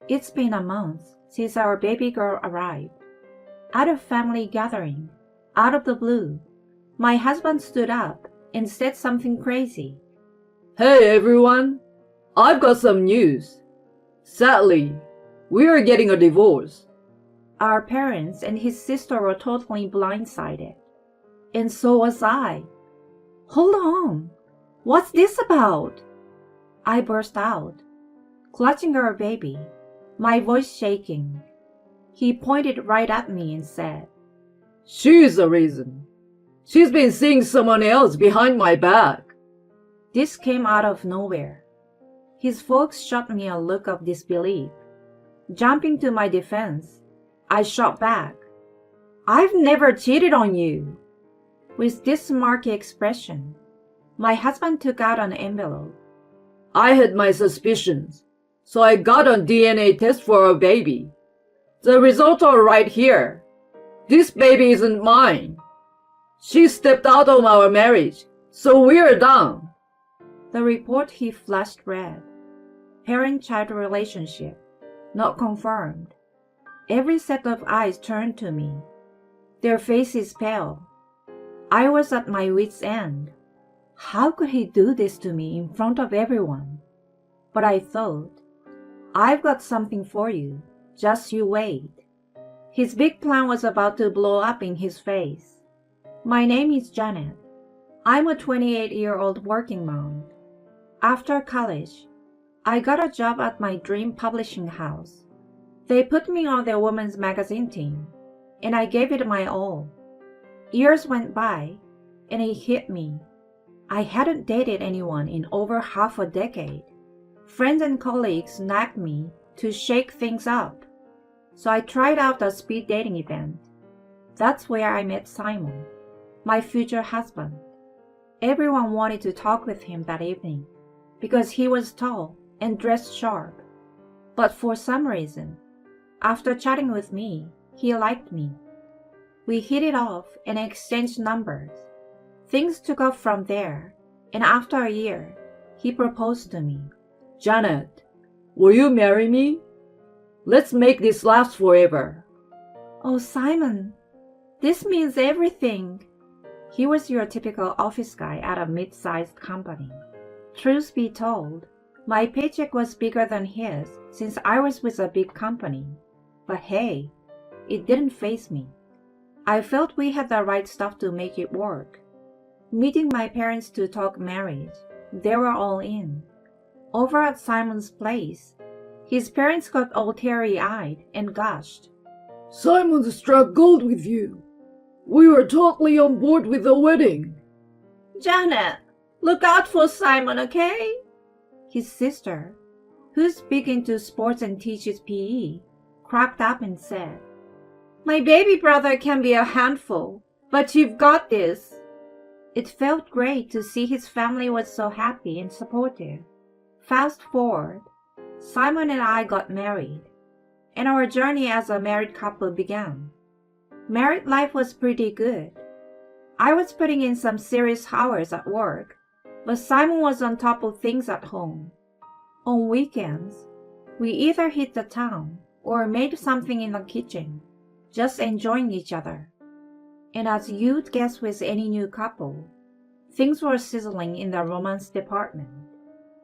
It's been a month since our baby girl arrived. At a family gathering, out of the blue, my husband stood up and said something crazy. Hey everyone, I've got some news. Sadly, we are getting a divorce. Our parents and his sister were totally blindsided. And so was I. Hold on. What's this about? I burst out, clutching our baby, my voice shaking. He pointed right at me and said, She's the reason. She's been seeing someone else behind my back. This came out of nowhere. His folks shot me a look of disbelief. Jumping to my defense, I shot back, I've never cheated on you. With this smirky expression, my husband took out an envelope. I had my suspicions, so I got a DNA test for our baby. The results are right here. This baby isn't mine. She stepped out on our marriage, so we're done. The report he flashed read, Parent-child relationship, not confirmed. Every set of eyes turned to me. Their faces pale. I was at my wit's end. How could he do this to me in front of everyone? But I thought, I've got something for you. Just you wait. His big plan was about to blow up in his face. My name is Janet. I'm a 28-year-old working mom. After college, I got a job at my dream publishing house. They put me on their women's magazine team, and I gave it my all. Years went by, and it hit me. I hadn't dated anyone in over half a decade. Friends and colleagues nagged me to shake things up. So I tried out a speed dating event. That's where I met Simon, my future husband. Everyone wanted to talk with him that evening because he was tall and dressed sharp. But for some reason, after chatting with me, he liked me. We hit it off and exchanged numbers. Things took off from there, and after a year, he proposed to me. Janet, will you marry me? Let's make this last forever. Oh, Simon, this means everything. He was your typical office guy at a mid-sized company. Truth be told, my paycheck was bigger than his since I was with a big company. But hey, it didn't faze me. I felt we had the right stuff to make it work. Meeting my parents to talk marriage, they were all in. Over at Simon's place, his parents got all teary-eyed and gushed. Simon struck gold with you. We were totally on board with the wedding. Janet, look out for Simon, okay? His sister, who's big into sports and teaches PE, cracked up and said, My baby brother can be a handful, but you've got this. It felt great to see his family was so happy and supportive. Fast forward, Simon and I got married, and our journey as a married couple began. Married life was pretty good. I was putting in some serious hours at work, but Simon was on top of things at home. On weekends, we either hit the town or made something in the kitchen, just enjoying each other. And as you'd guess with any new couple, things were sizzling in the romance department.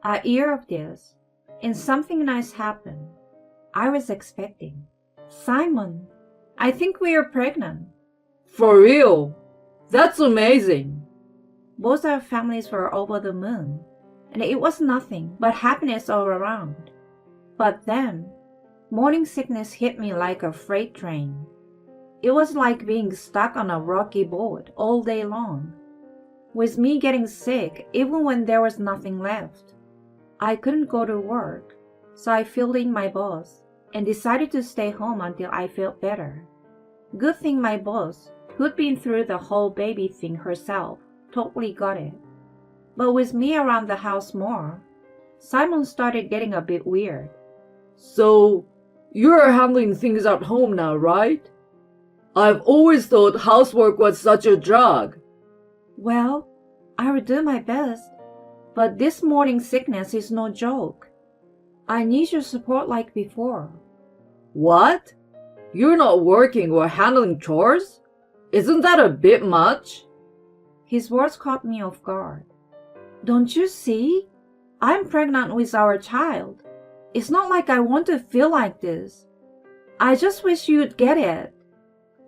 A year of this, and something nice happened. I was expecting. Simon, I think we are pregnant. For real? That's amazing. Both our families were over the moon, and it was nothing but happiness all around. But then, morning sickness hit me like a freight train. It was like being stuck on a rocky boat all day long, with me getting sick even when there was nothing left. I couldn't go to work, so I filled in my boss and decided to stay home until I felt better. Good thing my boss, who'd been through the whole baby thing herself, totally got it. But with me around the house more, Simon started getting a bit weird. So, you're handling things at home now, right? I've always thought housework was such a drag. Well, I will do my best, but this morning sickness is no joke. I need your support like before. What? You're not working or handling chores? Isn't that a bit much? His words caught me off guard. Don't you see? I'm pregnant with our child. It's not like I want to feel like this. I just wish you'd get it.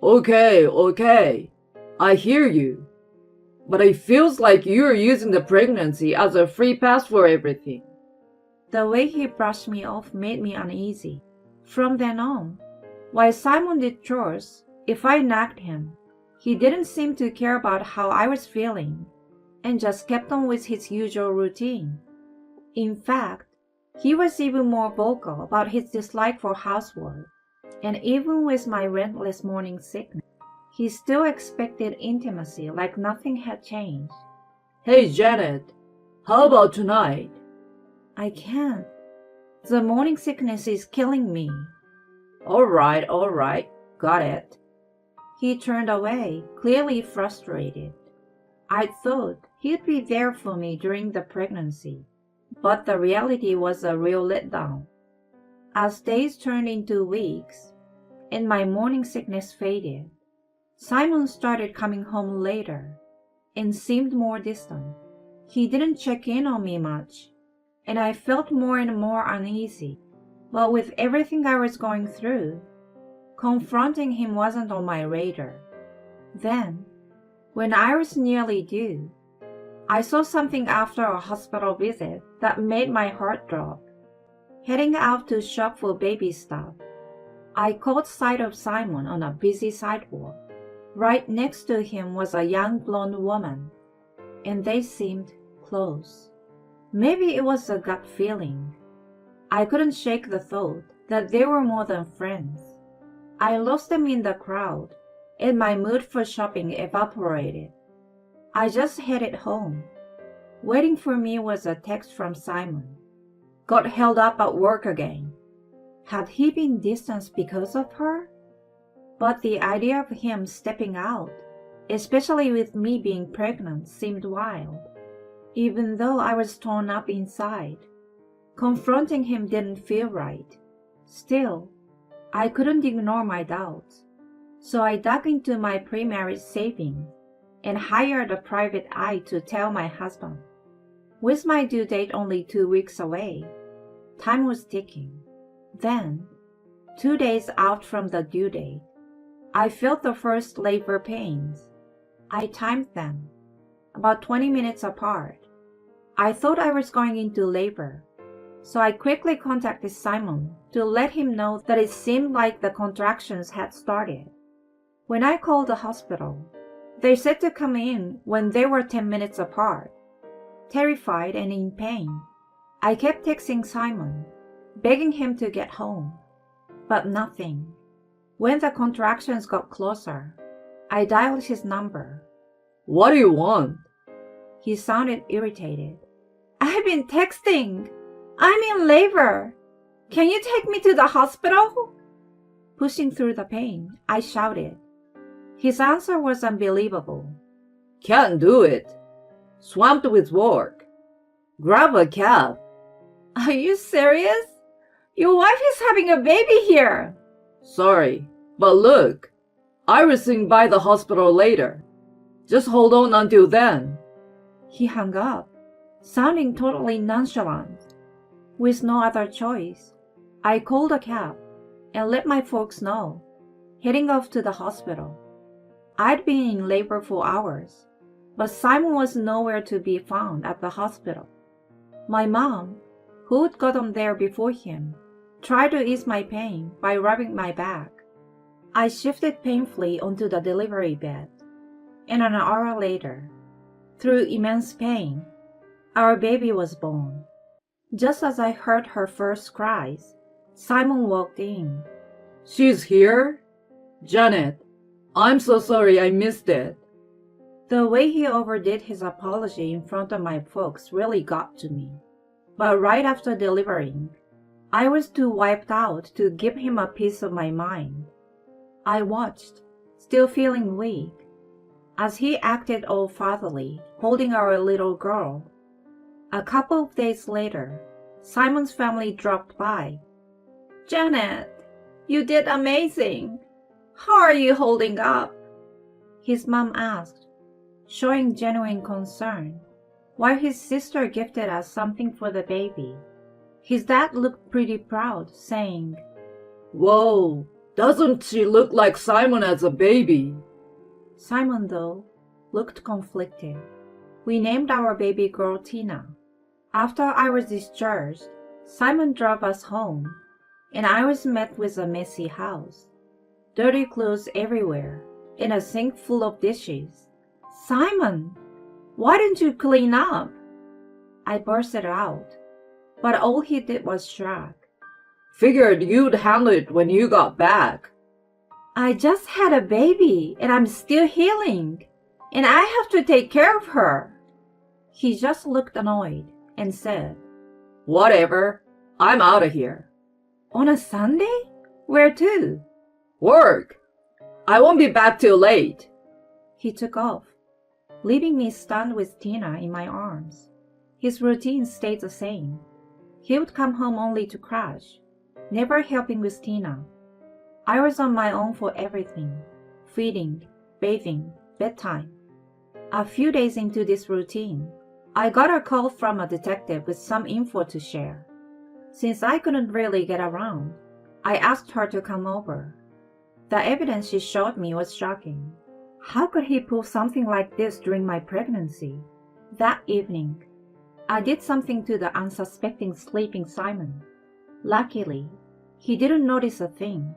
Okay. I hear you. But it feels like you're using the pregnancy as a free pass for everything. The way he brushed me off made me uneasy. From then on, while Simon did chores, if I nagged him, he didn't seem to care about how I was feeling and just kept on with his usual routine. In fact, he was even more vocal about his dislike for housework, and even with my relentless morning sickness, he still expected intimacy like nothing had changed. Hey Janet, how about tonight? I can't. The morning sickness is killing me. All right, got it. He turned away, clearly frustrated. I thought he'd be there for me during the pregnancy, but the reality was a real letdown. As days turned into weeks, and my morning sickness faded, Simon started coming home later and seemed more distant. He didn't check in on me much, and I felt more and more uneasy. But with everything I was going through, confronting him wasn't on my radar. Then, when I was nearly due, I saw something after a hospital visit that made my heart drop. Heading out to shop for baby stuff, I caught sight of Simon on a busy sidewalk. Right next to him was a young blonde woman, and they seemed close. Maybe it was a gut feeling. I couldn't shake the thought that they were more than friends. I lost them in the crowd, and my mood for shopping evaporated. I just headed home. Waiting for me was a text from Simon. Got held up at work again. Had he been distanced because of her? But the idea of him stepping out, especially with me being pregnant, seemed wild. Even though I was torn up inside, confronting him didn't feel right. Still, I couldn't ignore my doubts. So I dug into my pre-marriage savings and hired a private eye to tell my husband. With my due date only 2 weeks away, time was ticking. Then, 2 days out from the due date, I felt the first labor pains. I timed them, about 20 minutes apart. I thought I was going into labor, so I quickly contacted Simon to let him know that it seemed like the contractions had started. When I called the hospital, they said to come in when they were 10 minutes apart. Terrified and in pain, I kept texting Simon, begging him to get home, but nothing. When the contractions got closer, I dialed his number. What do you want? He sounded irritated. I've been texting. I'm in labor. Can you take me to the hospital? Pushing through the pain, I shouted. His answer was unbelievable. Can't do it. Swamped with work. Grab a cab. Are you serious? Your wife is having a baby here. Sorry, but look, I will swing by the hospital later. Just hold on until then. He hung up, sounding totally nonchalant. With no other choice, I called a cab and let my folks know, heading off to the hospital. I'd been in labor for hours, but Simon was nowhere to be found at the hospital. My mom, who'd gotten there before him, tried to ease my pain by rubbing my back. I shifted painfully onto the delivery bed, and an hour later, through immense pain, our baby was born. Just as I heard her first cries, Simon walked in. She's here? Janet, I'm so sorry I missed it. The way he overdid his apology in front of my folks really got to me. But right after delivering, I was too wiped out to give him a piece of my mind. I watched, still feeling weak, as he acted all fatherly, holding our little girl. A couple of days later, Simon's family dropped by. Janet, you did amazing. How are you holding up? His mom asked, showing genuine concern, while his sister gifted us something for the baby. His dad looked pretty proud, saying, Whoa, doesn't she look like Simon as a baby? Simon, though, looked conflicted. We named our baby girl Tina. After I was discharged, Simon drove us home, and I was met with a messy house. Dirty clothes everywhere, and a sink full of dishes. Simon, why didn't you clean up? I bursted out, but all he did was shrug. Figured you'd handle it when you got back. I just had a baby, and I'm still healing, and I have to take care of her. He just looked annoyed and said, Whatever, I'm out of here. On a Sunday? Where to? Work. I won't be back till late. He took off, leaving me stunned with Tina in my arms. His routine stayed the same. He would come home only to crash, never helping with Tina. I was on my own for everything: feeding, bathing, bedtime. A few days into this routine, I got a call from a detective with some info to share. Since I couldn't really get around, I asked her to come over. The evidence she showed me was shocking. How could he pull something like this during my pregnancy? That evening, I did something to the unsuspecting sleeping Simon. Luckily, he didn't notice a thing.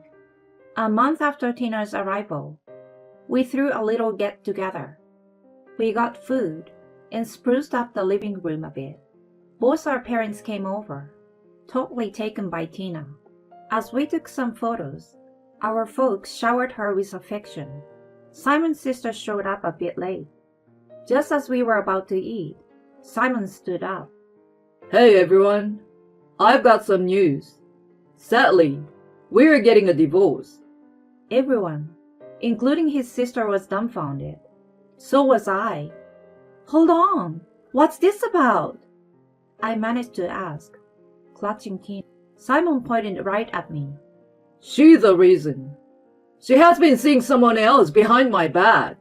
A month after Tina's arrival, we threw a little get-together. We got food and spruced up the living room a bit. Both our parents came over, totally taken by Tina. As we took some photos, our folks showered her with affection. Simon's sister showed up a bit late. Just as we were about to eat, Simon stood up. Hey everyone, I've got some news. Sadly, we're getting a divorce. Everyone, including his sister, was dumbfounded. So was I. Hold on, what's this about? I managed to ask, clutching Tina. Simon pointed right at me. She's the reason. She has been seeing someone else behind my back.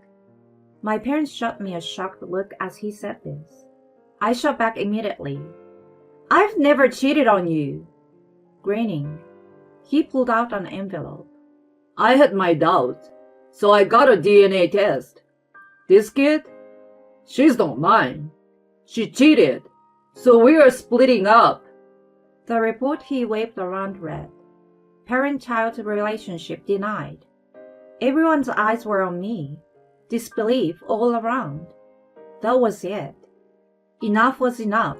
My parents shot me a shocked look as he said this. I shot back immediately. I've never cheated on you. Grinning, he pulled out an envelope. I had my doubts, so I got a DNA test. This kid? She's not mine. She cheated, so we are splitting up. The report he waved around read, Parent-child relationship denied. Everyone's eyes were on me, disbelief all around. That was it. Enough was enough.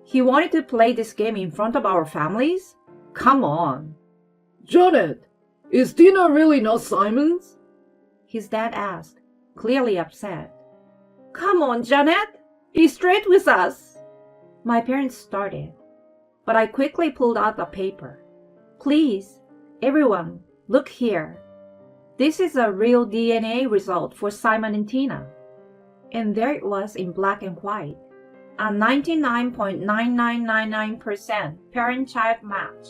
He wanted to play this game in front of our families? Come on. Janet, is Tina really not Simon's? His dad asked, clearly upset. Come on, Janet. Be straight with us. My parents started, but I quickly pulled out the paper. Please, everyone, look here. This is a real DNA result for Simon and Tina. And there it was in black and white. A 99.9999% parent-child match.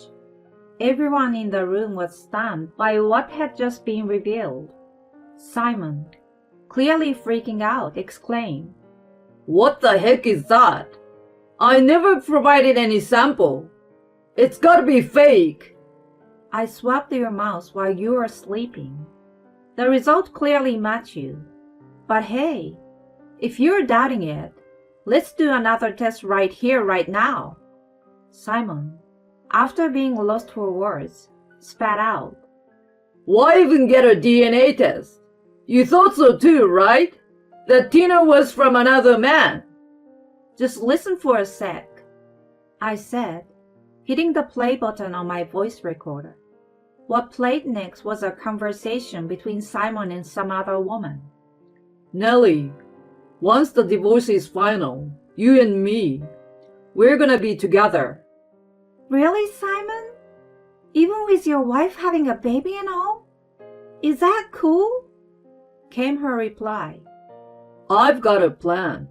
Everyone in the room was stunned by what had just been revealed. Simon, clearly freaking out, exclaimed, What the heck is that? I never provided any sample. It's gotta be fake. I swabbed your mouse while you were sleeping. The result clearly matched you. But hey, if you're doubting it, let's do another test right here, right now. Simon, after being lost for words, spat out. Why even get a DNA test? You thought so too, right? That Tina was from another man. Just listen for a sec, I said, hitting the play button on my voice recorder. What played next was a conversation between Simon and some other woman. Nellie, once the divorce is final, you and me, we're gonna be together. Really, Simon? Even with your wife having a baby and all? Is that cool? Came her reply. I've got a plan.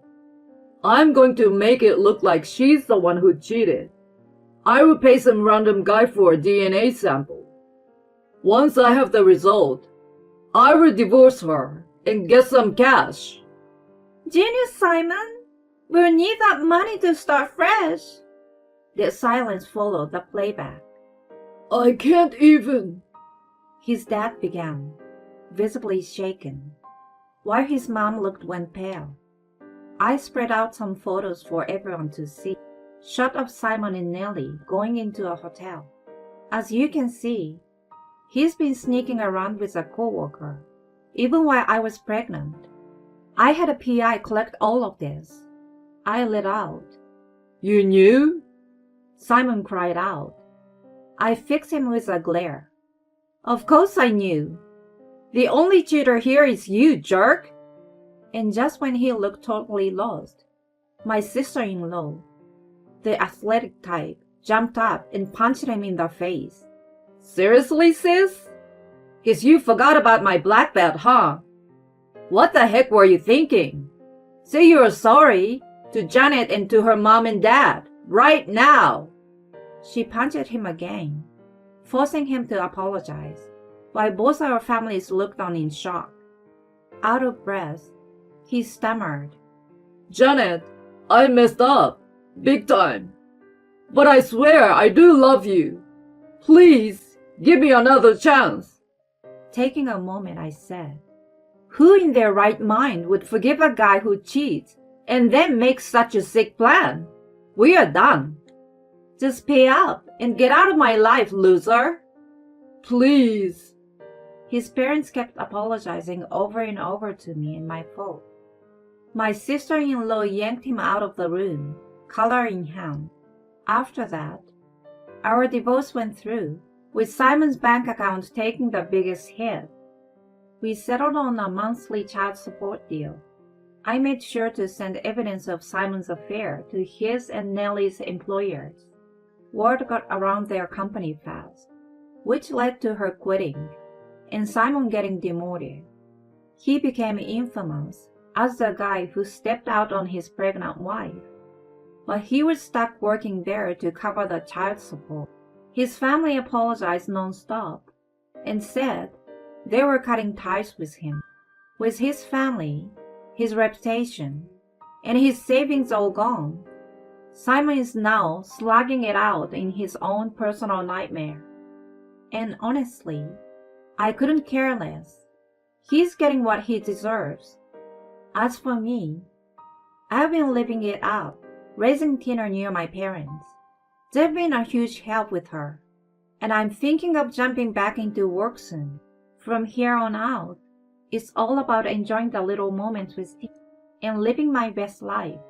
I'm going to make it look like she's the one who cheated. I will pay some random guy for a DNA sample. Once I have the result, I will divorce her and get some cash. Genius, Simon! We'll need that money to start fresh. The silence followed the playback. I can't even. His dad began, visibly shaken, while his mom looked pale. I spread out some photos for everyone to see. Shot of Simon and Nellie going into a hotel. As you can see, he's been sneaking around with a coworker, even while I was pregnant. I had a PI collect all of this. I lit out. You knew? Simon cried out. I fixed him with a glare. Of course I knew. The only cheater here is you, jerk. And just when he looked totally lost, my sister-in-law, the athletic type, jumped up and punched him in the face. Seriously, sis? Guess you forgot about my black belt, huh? What the heck were you thinking? Say you're sorry to Janet and to her mom and dad, right now. She punched him again, forcing him to apologize, while both our families looked on in shock. Out of breath, he stammered. Janet, I messed up, big time. But I swear I do love you. Please, give me another chance. Taking a moment, I said, who in their right mind would forgive a guy who cheats and then makes such a sick plan? We are done. Just pay up and get out of my life, loser. Please. His parents kept apologizing over and over to me and my fault. My sister-in-law yanked him out of the room, collar in hand. After that, our divorce went through, with Simon's bank account taking the biggest hit. We settled on a monthly child support deal. I made sure to send evidence of Simon's affair to his and Nellie's employers. Word got around their company fast, which led to her quitting, and Simon getting demoted. He became infamous as the guy who stepped out on his pregnant wife, but he was stuck working there to cover the child support. His family apologized non-stop and said they were cutting ties with him. With his family, his reputation, and his savings all gone, Simon is now slugging it out in his own personal nightmare. And honestly, I couldn't care less. He's getting what he deserves. As for me, I've been living it up, raising Tina near my parents. They've been a huge help with her, and I'm thinking of jumping back into work soon. From here on out, it's all about enjoying the little moments with Tina and living my best life.